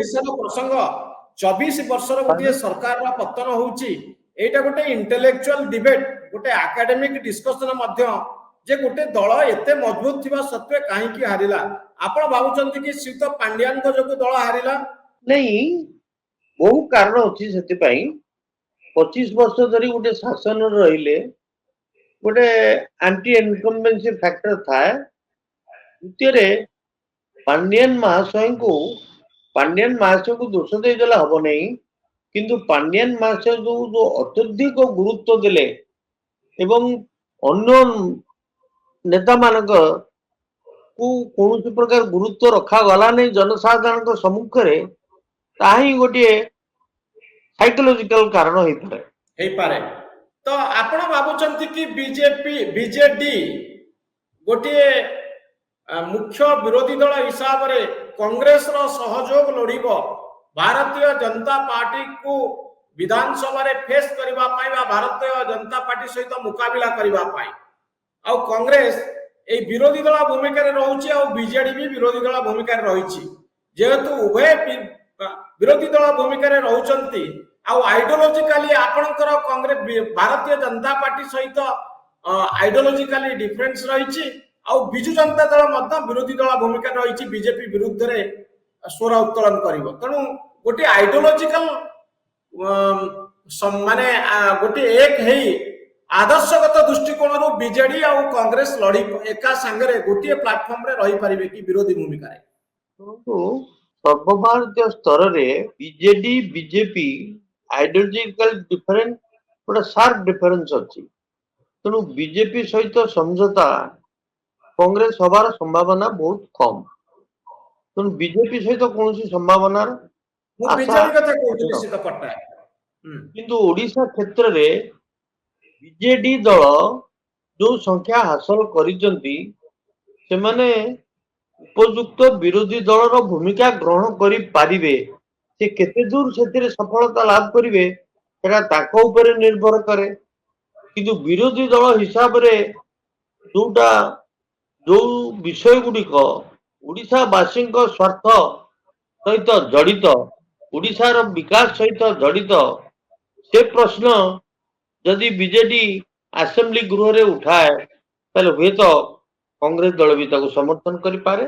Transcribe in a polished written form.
ओडिशार प्रसंग 24 वर्षर गोटे सरकार पतन होउची एटा गोटे इंटेलेक्चुअल डिबेट गोटे एकेडमिक डिस्कशन मध्य जे गोटे दल एते मजबूत थिबा सत्वे काहे की हारिला आपण भाबुचंती कि श्रीत पांड्यान को जो दल हारिला नहीं बहु कारण अछि सेति पई 25 वर्ष धरी गोटे शासन रहिले गोटे एंटी इनकम्बेंसी फैक्टर था द्वितीय पांड्यान महाशय को दोष दे देला हबो नहीं किंतु पांड्यान महाशय जो अत्यधिक गुरुत्व देले एवं अन्य नेता मानक को कौन प्रकार गुरुत्व रखा गला नहीं जनसाधारण सम्मुख में ताही गोटे साइकोलॉजिकल कारण हे पारे तो आपण भाबुचंती कि बीजेपी बीजेडी गोटे मुख्य विरोधी दल हिसाब रे कांग्रेस रो सहयोग लोड़िब भारतीय जनता पार्टी को विधानसभा रे फेस करबा पाई बा भारतीय जनता पार्टी सहित मुकाबला करबा पाई आ कांग्रेस ए विरोधी दल भूमिका रे रहउची आ बीजेडी भी विरोधी दल भूमिका रे रहिची जेहेतु उभय विरोधी दल भूमिका रे रहउचंती आ आइडियोलॉजिकली आपनकर कांग्रेस भारतीय जनता पार्टी सहित आइडियोलॉजिकली डिफरेंस रहिची आ बिजु जनता दल मध्य विरोधी दल भूमिका रहिची बीजेपी विरुद्ध रे स्वर उत्तोलन करिवो तनु गोटे आइडियोलॉजिकल माने गोटे एक हेई आदर्शगत दृष्टिकोण रो बीजेडी आ कांग्रेस लड़ी एका संगे गोटे प्लेटफॉर्म रे रही परिबे कि विरोधी भूमिका रे सर्वभारतीय स्तर रे बीजेडी बीजेपी आइडियोलॉजिकल डिफरेंस गोटे शार्प डिफरेंस अछि तनु बीजेपी सहित समझौता कांग्रेस हबार संभावना बहुत कम तनु बीजेपी सहित कौन संभावना किंतु ओडिशा क्षेत्र रे बीजेडी दल जो संख्या हासिल करिसंती से माने उपयुक्त विरोधी दल रो भूमिका ग्रहण करि पारिबे से केते दूर सेतिरे सफलता लाभ करिवे सेटा ताको ऊपर निर्भर करे किंतु विरोधी दल हिसाब रे जोटा जो विषय गुड़िक ओडिशावासी स्वार्थ सहित जड़ित ओडिशार विकास सहित जड़ित से प्रश्न जदि बीजेडी असेंबली गृह रे उठाए ताले हुए तो कांग्रेस दल भी समर्थन करि पारे।